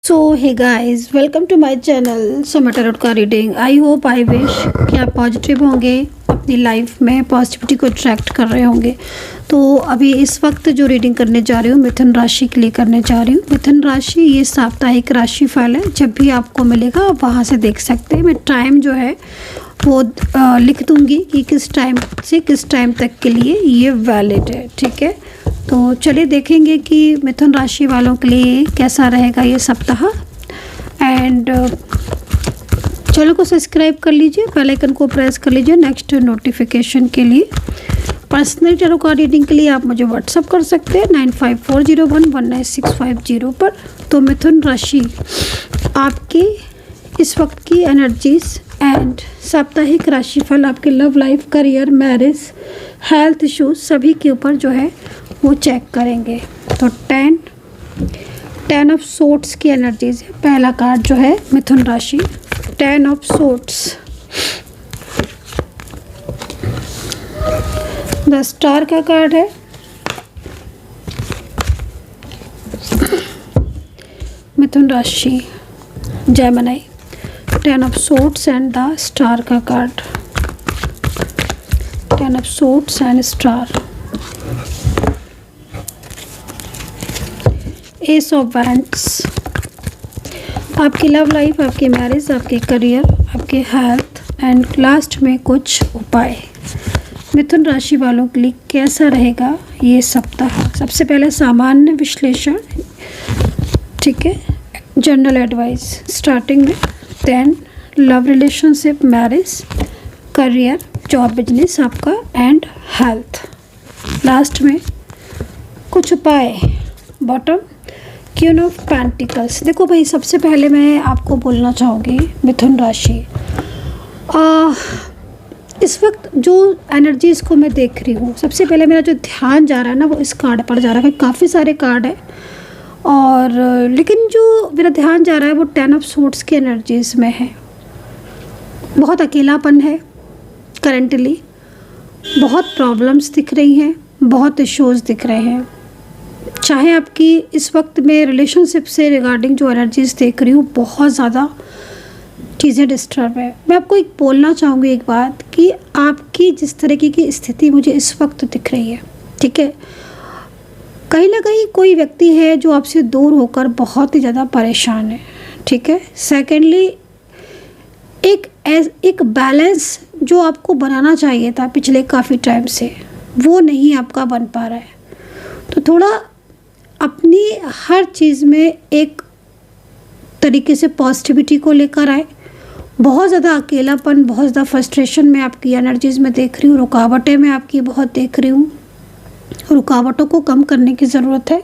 So hey guys, welcome to my channel Soma tarot का reading. I hope I wish कि आप positive होंगे, अपनी लाइफ में पॉजिटिविटी को अट्रैक्ट कर रहे होंगे। तो अभी इस वक्त जो रीडिंग करने जा रही हूँ मिथुन राशि के लिए करने जा रही हूँ। मिथुन राशि ये साप्ताहिक राशिफल है, जब भी आपको मिलेगा आप वहाँ से देख सकते हैं। मैं टाइम जो है वो लिख दूँगी कि किस टाइम से किस टाइम तक के लिए ये वैलिड है, ठीक है। तो चलिए देखेंगे कि मिथुन राशि वालों के लिए कैसा रहेगा ये सप्ताह। एंड चैनल को सब्सक्राइब कर लीजिए, बेल आइकन को प्रेस कर लीजिए नेक्स्ट नोटिफिकेशन के लिए। पर्सनल टैरो कार्ड रीडिंग के लिए आप मुझे व्हाट्सअप कर सकते हैं 9540119650 पर। तो मिथुन राशि आपकी इस वक्त की एनर्जीज एंड साप्ताहिक राशिफल आपके love life, career, marriage, health issues सभी के ऊपर जो है वो चेक करेंगे। तो 10 ऑफ सोर्ट्स की एनर्जीज है। पहला कार्ड जो है मिथुन राशि 10 ऑफ सोर्ट्स, द स्टार का कार्ड है। मिथुन राशि Gemini 10 of swords and the star का card, 10 of swords and star, ace of wands. आपकी लव लाइफ, आपकी मैरिज, आपके करियर, आपके हेल्थ एंड लास्ट में कुछ उपाय मिथुन राशि वालों के लिए कैसा रहेगा ये सप्ताह। सबसे पहले सामान्य विश्लेषण, ठीक है, जनरल एडवाइस स्टार्टिंग में, then love relationship, marriage, career, job, business आपका एंड हेल्थ, लास्ट में कुछ उपाय बॉटम, क्वीन ऑफ पेंटिकल्स। देखो भाई, सबसे पहले मैं आपको बोलना चाहूँगी मिथुन राशि, इस वक्त जो एनर्जीज़ को मैं देख रही हूँ, सबसे पहले मेरा जो ध्यान जा रहा है ना वो इस कार्ड पर जा रहा है। काफ़ी सारे कार्ड हैं और लेकिन जो मेरा ध्यान जा रहा है वो 10 ऑफ सोर्ट्स की एनर्जीज़ में है। बहुत अकेलापन है करेंटली, बहुत प्रॉब्लम्स दिख रही हैं, बहुत इश्यूज़ दिख रहे हैं। चाहे आपकी इस वक्त में रिलेशनशिप से रिगार्डिंग जो एनर्जीज देख रही हूँ बहुत ज़्यादा चीज़ें डिस्टर्ब है। मैं आपको एक बोलना चाहूँगी एक बात कि आपकी जिस तरीके की स्थिति मुझे इस वक्त दिख रही है, ठीक है, कहीं ना कहीं कोई व्यक्ति है जो आपसे दूर होकर बहुत ही ज़्यादा परेशान है, ठीक है। सेकेंडली एक बैलेंस जो आपको बनाना चाहिए था पिछले काफ़ी टाइम से वो नहीं आपका बन पा रहा है। तो थोड़ा अपनी हर चीज़ में एक तरीके से पॉजिटिविटी को लेकर आए। बहुत ज़्यादा अकेलापन, बहुत ज़्यादा फ्रस्ट्रेशन में आपकी एनर्जीज़ में देख रही हूँ, रुकावटें मैं आपकी बहुत देख रही हूँ। रुकावटों को कम करने की ज़रूरत है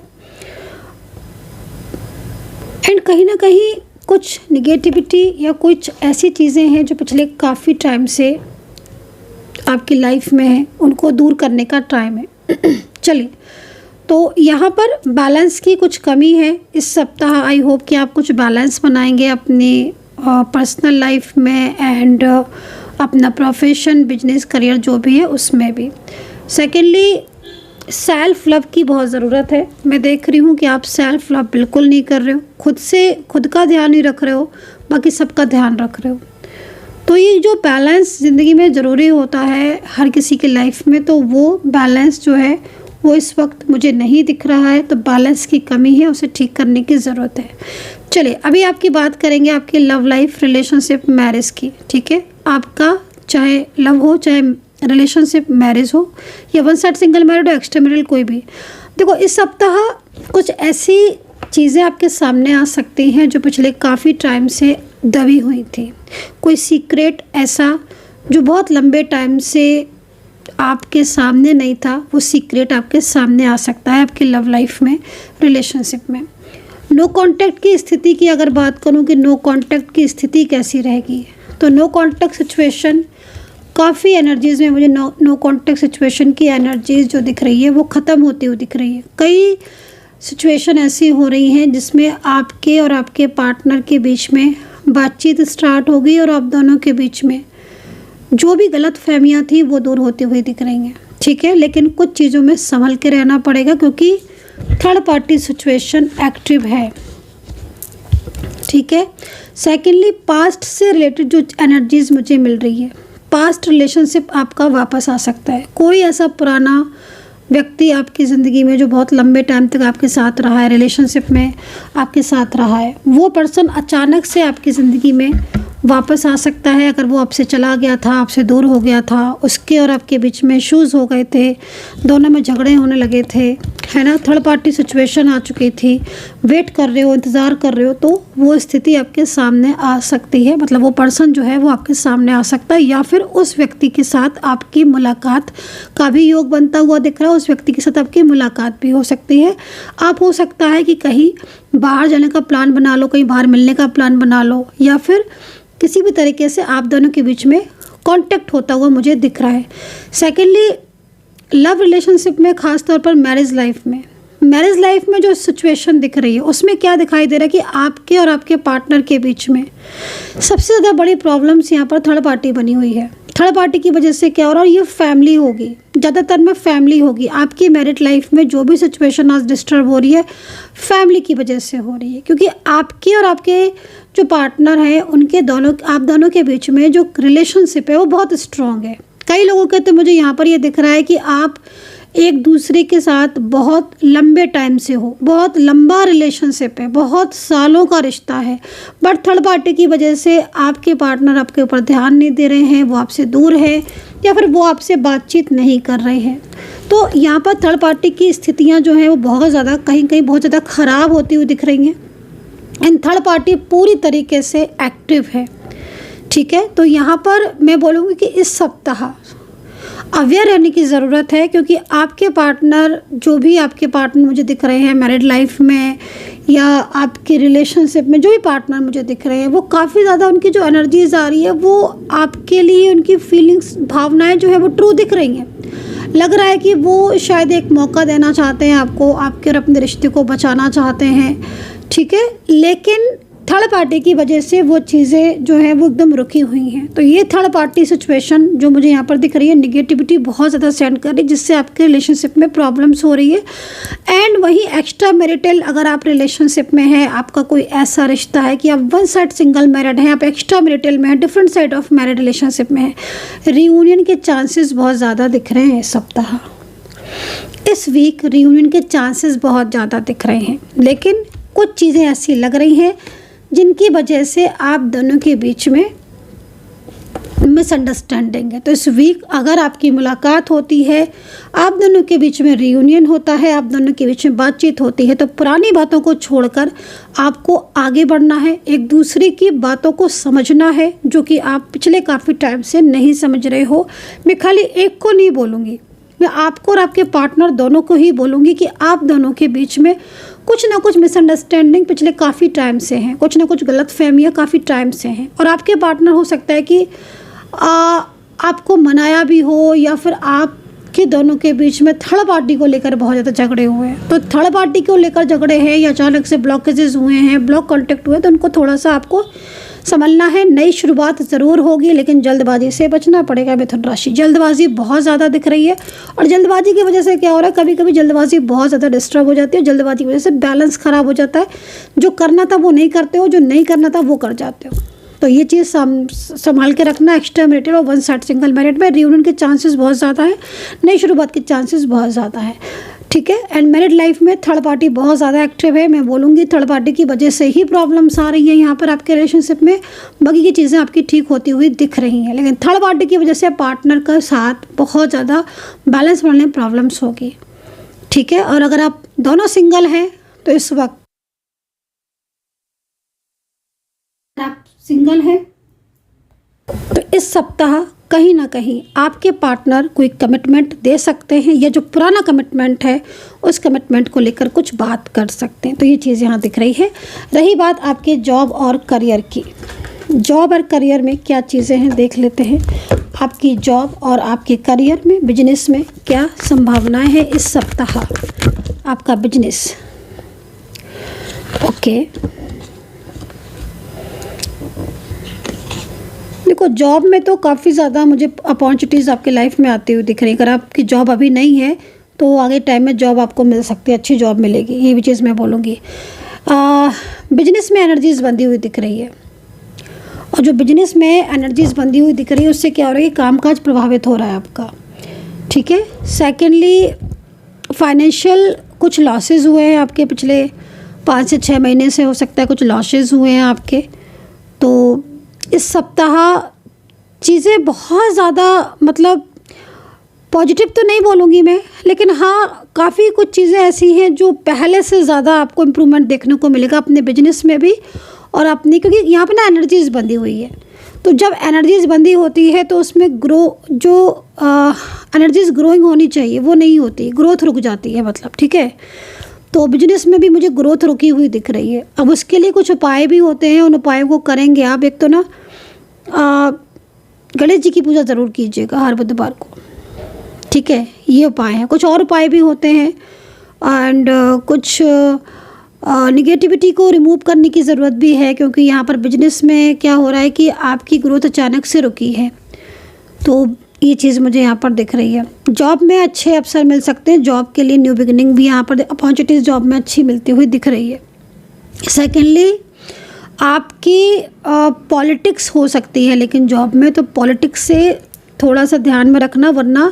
एंड कहीं ना कहीं कुछ निगेटिविटी या कुछ ऐसी चीज़ें हैं जो पिछले काफ़ी टाइम से आपकी लाइफ में है, उनको दूर करने का टाइम है। चलिए, तो यहाँ पर बैलेंस की कुछ कमी है इस सप्ताह। आई होप कि आप कुछ बैलेंस बनाएंगे अपनी पर्सनल लाइफ में एंड अपना प्रोफेशन, बिजनेस, करियर जो भी है उसमें भी। सेकेंडली सेल्फ लव की बहुत ज़रूरत है। मैं देख रही हूँ कि आप सेल्फ लव बिल्कुल नहीं कर रहे हो, खुद का ध्यान नहीं रख रहे हो, बाकी सबका ध्यान रख रहे हो। तो ये जो बैलेंस ज़िंदगी में ज़रूरी होता है हर किसी की लाइफ में, तो वो बैलेंस जो है वो इस वक्त मुझे नहीं दिख रहा है। तो बैलेंस की कमी है, उसे ठीक करने की ज़रूरत है। चलिए, अभी आपकी बात करेंगे आपकी लव लाइफ, रिलेशनशिप, मैरिज की, ठीक है। आपका चाहे लव हो, चाहे रिलेशनशिप, मैरिज हो, या वन साइड सिंगल मैरिड हो, एक्स्ट्रा मैरिड, कोई भी। देखो, इस सप्ताह कुछ ऐसी चीज़ें आपके सामने आ सकती हैं जो पिछले काफ़ी टाइम से दबी हुई थी। कोई सीक्रेट ऐसा जो बहुत लंबे टाइम से आपके सामने नहीं था, वो सीक्रेट आपके सामने आ सकता है आपकी लव लाइफ में, रिलेशनशिप में। नो कांटेक्ट की स्थिति की अगर बात करूं कि नो कांटेक्ट की स्थिति कैसी रहेगी, तो नो कांटेक्ट सिचुएशन काफ़ी एनर्जीज़ में मुझे नो कांटेक्ट सिचुएशन की एनर्जीज़ जो दिख रही है वो ख़त्म होती हुई दिख रही है। कई सिचुएशन ऐसी हो रही हैं जिसमें आपके और आपके पार्टनर के बीच में बातचीत स्टार्ट होगी और आप दोनों के बीच में जो भी गलत फहमियाँ थी वो दूर होती हुई दिख रही हैं, ठीक है। लेकिन कुछ चीज़ों में संभल के रहना पड़ेगा क्योंकि थर्ड पार्टी सिचुएशन एक्टिव है। ठीक है। सेकेंडली, पास्ट से रिलेटेड जो एनर्जीज मुझे मिल रही है, पास्ट रिलेशनशिप आपका वापस आ सकता है। कोई ऐसा पुराना व्यक्ति आपकी ज़िंदगी में जो बहुत लंबे टाइम तक आपके साथ रहा है, रिलेशनशिप में आपके साथ रहा है, वो पर्सन अचानक से आपकी ज़िंदगी में वापस आ सकता है। अगर वो आपसे चला गया था, आपसे दूर हो गया था, उसके और आपके बीच में इश्यूज़ हो गए थे, दोनों में झगड़े होने लगे थे, है ना, थर्ड पार्टी सिचुएशन आ चुकी थी, वेट कर रहे हो, इंतज़ार कर रहे हो, तो वो स्थिति आपके सामने आ सकती है। मतलब वो पर्सन जो है वो आपके सामने आ सकता है, या फिर उस व्यक्ति के साथ आपकी मुलाकात का भी योग बनता हुआ दिख रहा है। उस व्यक्ति के साथ आपकी मुलाकात भी हो सकती है। आप हो सकता है कि कहीं बाहर जाने का प्लान बना लो, कहीं बाहर मिलने का प्लान बना लो, या फिर किसी भी तरीके से आप दोनों के बीच में कांटेक्ट होता हुआ मुझे दिख रहा है। सेकेंडली, लव रिलेशनशिप में, ख़ास तौर पर मैरिज लाइफ में जो सिचुएशन दिख रही है उसमें क्या दिखाई दे रहा है कि आपके और आपके पार्टनर के बीच में सबसे ज़्यादा बड़ी प्रॉब्लम्स यहाँ पर थर्ड पार्टी बनी हुई है। थर्ड पार्टी की वजह से क्या हो रहा है, ये फैमिली होगी, ज़्यादातर में फैमिली होगी। आपकी मैरिड लाइफ में जो भी सिचुएशन आज डिस्टर्ब हो रही है, फैमिली की वजह से हो रही है, क्योंकि आपके और आपके जो पार्टनर हैं उनके आप दोनों के बीच में जो रिलेशनशिप है वो बहुत स्ट्रॉन्ग है। कई लोगों के तो मुझे यहाँ पर ये दिख रहा है कि आप एक दूसरे के साथ बहुत लंबे टाइम से हो, बहुत लंबा रिलेशनशिप है, बहुत सालों का रिश्ता है, बट थर्ड पार्टी की वजह से आपके पार्टनर आपके ऊपर ध्यान नहीं दे रहे हैं, वो आपसे दूर है, या फिर वो आपसे बातचीत नहीं कर रहे हैं। तो यहाँ पर थर्ड पार्टी की स्थितियाँ जो हैं वो बहुत ज़्यादा कहीं कहीं बहुत ज़्यादा ख़राब होती हुई दिख रही हैं। एंड थर्ड पार्टी पूरी तरीके से एक्टिव है, ठीक है। तो यहाँ पर मैं बोलूँगी कि इस सप्ताह अवेयर रहने की ज़रूरत है, क्योंकि आपके पार्टनर, जो भी आपके पार्टनर मुझे दिख रहे हैं मैरिड लाइफ में या आपके रिलेशनशिप में, जो भी पार्टनर मुझे दिख रहे हैं, वो काफ़ी ज़्यादा उनकी जो एनर्जीज आ रही है वो आपके लिए, उनकी फीलिंग्स, भावनाएं जो है वो ट्रू दिख रही हैं। लग रहा है कि वो शायद एक मौका देना चाहते हैं आपको, आपके और अपने रिश्ते को बचाना चाहते हैं, ठीक है। लेकिन थर्ड पार्टी की वजह से वो चीज़ें जो है वो एकदम रुकी हुई हैं। तो ये थर्ड पार्टी सिचुएशन जो मुझे यहाँ पर दिख रही है, निगेटिविटी बहुत ज़्यादा सेंड कर रही है, जिससे आपके रिलेशनशिप में प्रॉब्लम्स हो रही है। एंड वहीं एक्स्ट्रा मैरिटल, अगर आप रिलेशनशिप में हैं, आपका कोई ऐसा रिश्ता है कि आप वन साइड सिंगल मैरिड हैं, आप एक्स्ट्रा मैरिटल में हैं, different side of married relationship में हैं, रियूनियन के चांसेस बहुत ज़्यादा दिख रहे हैं इस सप्ताह। इस वीक रियूनियन के चांसेस बहुत ज़्यादा दिख रहे हैं, लेकिन कुछ चीज़ें ऐसी लग रही हैं जिनकी वजह से आप दोनों के बीच में मिसअंडरस्टैंडिंग है। तो इस वीक अगर आपकी मुलाकात होती है, आप दोनों के बीच में रियूनियन होता है, आप दोनों के बीच में बातचीत होती है, तो पुरानी बातों को छोड़कर आपको आगे बढ़ना है, एक दूसरे की बातों को समझना है, जो कि आप पिछले काफ़ी टाइम से नहीं समझ रहे हो। मैं खाली एक को नहीं बोलूँगी, मैं आपको और आपके पार्टनर दोनों को ही बोलूँगी कि आप दोनों के बीच में कुछ ना कुछ मिसअंडरस्टैंडिंग पिछले काफ़ी टाइम से हैं, कुछ ना कुछ गलतफहमियां काफ़ी टाइम से हैं। और आपके पार्टनर हो सकता है कि आपको मनाया भी हो, या फिर आपके दोनों के बीच में थर्ड पार्टी को लेकर बहुत ज़्यादा झगड़े हुए हैं। तो थर्ड पार्टी को लेकर झगड़े हैं या अचानक से ब्लॉकेजेस हुए हैं, ब्लॉक कॉन्टेक्ट हुए, तो उनको थोड़ा सा आपको संभलना है। नई शुरुआत ज़रूर होगी, लेकिन जल्दबाजी से बचना पड़ेगा मिथुन राशि। जल्दबाजी बहुत ज़्यादा दिख रही है, और जल्दबाजी की वजह से क्या हो रहा है, कभी कभी जल्दबाजी बहुत ज़्यादा डिस्टर्ब हो जाती है। जल्दबाजी की वजह से बैलेंस ख़राब हो जाता है, जो करना था वो नहीं करते हो, जो नहीं करना था वो कर जाते हो। तो ये चीज़ संभाल के रखना। एक्स्ट्रा मैरिटल और वन साइड सिंगल मैरिड में रियूनियन के चांसेस बहुत ज़्यादा है, नई शुरुआत के चांसेस बहुत ज़्यादा है, ठीक है। एंड मैरिड लाइफ में थर्ड पार्टी बहुत ज़्यादा एक्टिव है। मैं बोलूँगी थर्ड पार्टी की वजह से ही प्रॉब्लम्स आ रही हैं यहाँ पर आपके रिलेशनशिप में, बाकी की चीज़ें आपकी ठीक होती हुई दिख रही हैं, लेकिन थर्ड पार्टी की वजह से पार्टनर का साथ बहुत ज़्यादा बैलेंस बनने में प्रॉब्लम्स होगी, ठीक है। और अगर आप दोनों सिंगल हैं तो इस वक्त आप सिंगल हैं तो इस सप्ताह कहीं ना कहीं आपके पार्टनर कोई कमिटमेंट दे सकते हैं, या जो पुराना कमिटमेंट है उस कमिटमेंट को लेकर कुछ बात कर सकते हैं। तो ये चीज़ यहाँ दिख रही है। रही बात आपके जॉब और करियर की, जॉब और करियर में क्या चीज़ें हैं देख लेते हैं। आपकी जॉब और आपके करियर में, बिजनेस में क्या संभावनाएं हैं इस सप्ताह। आपका बिजनेस, ओके, देखो जॉब में तो काफ़ी ज़्यादा मुझे अपॉर्चुनिटीज़ आपके लाइफ में आती हुई दिख रही है। अगर आपकी जॉब अभी नहीं है तो आगे टाइम में जॉब आपको मिल सकती है, अच्छी जॉब मिलेगी, ये भी चीज़ मैं बोलूँगी। बिजनेस में एनर्जीज बंधी हुई दिख रही है, और जो बिजनेस में एनर्जीज बंधी हुई दिख रही है उससे क्या हो रहा है कि कामकाज प्रभावित हो रहा है आपका, ठीक है। सेकेंडली, फाइनेंशियल कुछ लॉसेस हुए हैं आपके पिछले 5 से 6 महीने से, हो सकता है कुछ लॉसेस हुए हैं आपके। तो इस सप्ताह चीज़ें बहुत ज़्यादा, मतलब पॉजिटिव तो नहीं बोलूँगी मैं, लेकिन हाँ काफ़ी कुछ चीज़ें ऐसी हैं जो पहले से ज़्यादा आपको इम्प्रूवमेंट देखने को मिलेगा अपने बिजनेस में भी और अपनी, क्योंकि यहाँ पे ना एनर्जीज बंधी हुई है। तो जब एनर्जीज बंधी होती है तो उसमें जो एनर्जीज ग्रोइंग होनी चाहिए वो नहीं होती, ग्रोथ रुक जाती है, मतलब, ठीक है। तो बिजनेस में भी मुझे ग्रोथ रुकी हुई दिख रही है। अब उसके लिए कुछ उपाय भी होते हैं, उन उपायों को करेंगे आप। एक तो ना गणेश जी की पूजा ज़रूर कीजिएगा हर बुधवार को, ठीक है। ये उपाय हैं। कुछ और उपाय भी होते हैं, एंड कुछ निगेटिविटी को रिमूव करने की ज़रूरत भी है, क्योंकि यहाँ पर बिजनेस में क्या हो रहा है कि आपकी ग्रोथ अचानक से रुकी है। तो ये चीज़ मुझे यहाँ पर दिख रही है। जॉब में अच्छे अवसर मिल सकते हैं, जॉब के लिए न्यू बिगिनिंग भी यहाँ पर अपॉर्चुनिटीज़ जॉब में अच्छी मिलती हुई दिख रही है। सेकेंडली, आपकी पॉलिटिक्स हो सकती है, लेकिन जॉब में तो पॉलिटिक्स से थोड़ा सा ध्यान में रखना, वरना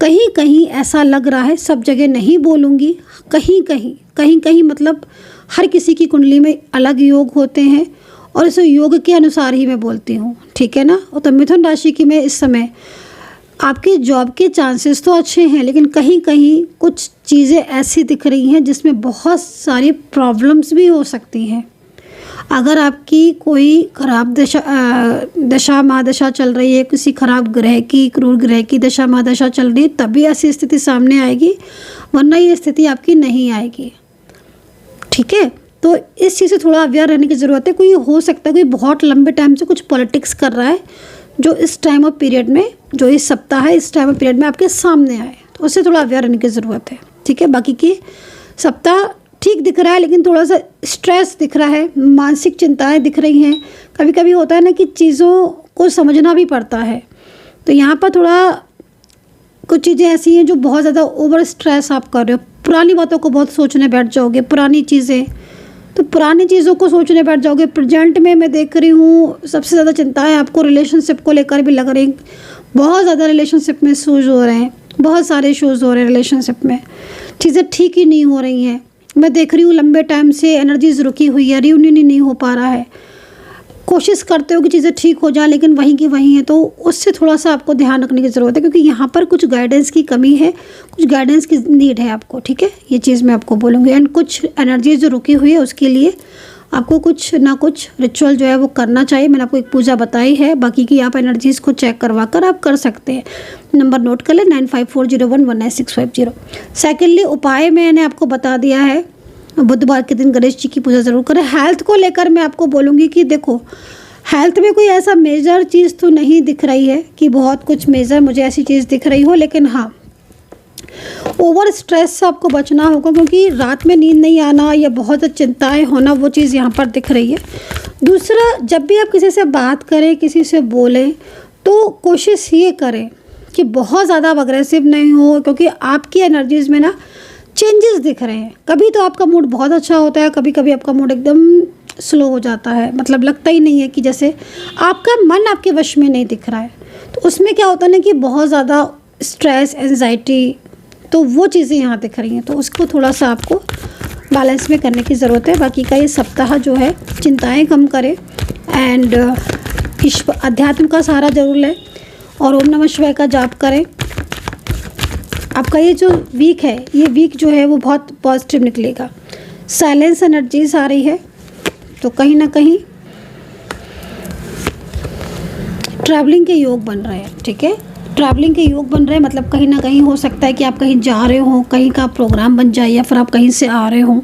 कहीं कहीं ऐसा लग रहा है, सब जगह नहीं बोलूँगी, कहीं कहीं मतलब हर किसी की कुंडली में अलग योग होते हैं और इस योग के अनुसार ही मैं बोलती हूँ, ठीक है ना। और तो मिथुन राशि की में इस समय आपके जॉब के चांसेस तो अच्छे हैं, लेकिन कहीं कहीं कुछ चीज़ें ऐसी दिख रही हैं जिसमें बहुत सारी प्रॉब्लम्स भी हो सकती हैं। अगर आपकी कोई खराब दशा महादशा चल रही है, किसी खराब ग्रह की, क्रूर ग्रह की दशा महादशा चल रही है, तभी ऐसी स्थिति सामने आएगी, वरना ये स्थिति आपकी नहीं आएगी, ठीक है। तो इस चीज़ से थोड़ा अवेयर रहने की ज़रूरत है। कोई हो सकता है कोई बहुत लंबे टाइम से कुछ पॉलिटिक्स कर रहा है, जो इस टाइम ऑफ पीरियड में, जो इस सप्ताह है, इस टाइम ऑफ पीरियड में आपके सामने आए, तो उससे थोड़ा अवेयर रहने की ज़रूरत है, ठीक है। बाकी की सप्ताह ठीक दिख रहा है, लेकिन थोड़ा सा स्ट्रेस दिख रहा है, मानसिक चिंताएं दिख रही हैं। कभी कभी होता है ना कि चीज़ों को समझना भी पड़ता है, तो यहाँ पर थोड़ा कुछ चीज़ें ऐसी हैं जो बहुत ज़्यादा ओवर स्ट्रेस आप कर रहे हो। पुरानी बातों को बहुत सोचने बैठ जाओगे, पुरानी चीज़ें, तो पुरानी चीज़ों को सोचने बैठ जाओगे। प्रेजेंट में मैं देख रही हूँ सबसे ज़्यादा चिंताएं आपको रिलेशनशिप को लेकर भी लग रही, बहुत ज़्यादा रिलेशनशिप में इशूज़ हो रहे हैं, बहुत सारे इशूज़ हो रहे हैं रिलेशनशिप में, चीज़ें ठीक ही नहीं हो रही हैं। मैं देख रही हूँ लंबे टाइम से एनर्जीज रुकी हुई है, रियूनियन ही नहीं हो पा रहा है। कोशिश करते हो कि चीज़ें ठीक हो जाए, लेकिन वहीं की वहीं है, तो उससे थोड़ा सा आपको ध्यान रखने की ज़रूरत है, क्योंकि यहाँ पर कुछ गाइडेंस की कमी है, कुछ गाइडेंस की नीड है आपको, ठीक है। ये चीज़ मैं आपको बोलूँगी। एंड कुछ एनर्जी जो रुकी हुई है उसके लिए आपको कुछ ना कुछ रिचुअल जो है वो करना चाहिए। मैंने आपको एक पूजा बताई है, बाकी की आप एनर्जीज़ को चेक करवा कर आप कर सकते हैं। नंबर नोट कर लें 9540119650। सेकेंडली, उपाय मैंने आपको बता दिया है, बुधवार के दिन गणेश जी की पूजा ज़रूर करें। हेल्थ को लेकर मैं आपको बोलूँगी कि देखो, हेल्थ में कोई ऐसा मेजर चीज़ तो नहीं दिख रही है कि बहुत कुछ मेजर मुझे ऐसी चीज़ दिख रही हो, लेकिन हाँ ओवर स्ट्रेस से आपको बचना होगा, क्योंकि रात में नींद नहीं आना या बहुत चिंताएं होना, वो चीज़ यहाँ पर दिख रही है। दूसरा, जब भी आप किसी से बात करें, किसी से बोलें, तो कोशिश ये करें कि बहुत ज़्यादा आप अग्रेसिव नहीं हो, क्योंकि आपकी एनर्जीज़ में ना चेंजेस दिख रहे हैं। कभी तो आपका मूड बहुत अच्छा होता है, कभी कभी आपका मूड एकदम स्लो हो जाता है, मतलब लगता ही नहीं है कि जैसे आपका मन आपके वश में नहीं दिख रहा है। तो उसमें क्या होता है ना कि बहुत ज़्यादा स्ट्रेस, एंजाइटी, तो वो चीज़ें यहाँ दिख रही हैं, तो उसको थोड़ा सा आपको बैलेंस में करने की ज़रूरत है। बाकी का ये सप्ताह जो है चिंताएं कम करें एंड अध्यात्म का सहारा जरूर लें और ओम नमः शिवाय का जाप करें। आपका ये जो वीक है, ये वीक जो है वो बहुत पॉजिटिव निकलेगा। साइलेंस एनर्जीज आ रही है, तो कहीं ना कहीं ट्रैवलिंग के योग बन रहे हैं, ठीक है। ट्रैवलिंग के योग बन रहे हैं, मतलब कहीं ना कहीं हो सकता है कि आप कहीं जा रहे हो, कहीं का प्रोग्राम बन जाए, या फिर आप कहीं से आ रहे हो,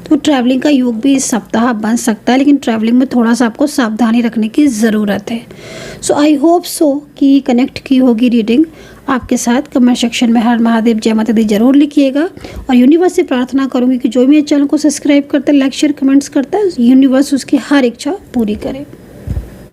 तो ट्रैवलिंग का योग भी इस सप्ताह बन सकता है। लेकिन ट्रैवलिंग में थोड़ा सा आपको सावधानी रखने की ज़रूरत है। सो आई होप सो कि कनेक्ट की होगी रीडिंग आपके साथ। कमेंट सेक्शन में हर महादेव जय माता दी जरूर लिखिएगा, और यूनिवर्स से प्रार्थना करूँगी कि जो भी मेरे चैनल को सब्सक्राइब करता है, लाइक शेयर कमेंट्स करता है, यूनिवर्स उसकी हर इच्छा पूरी करे।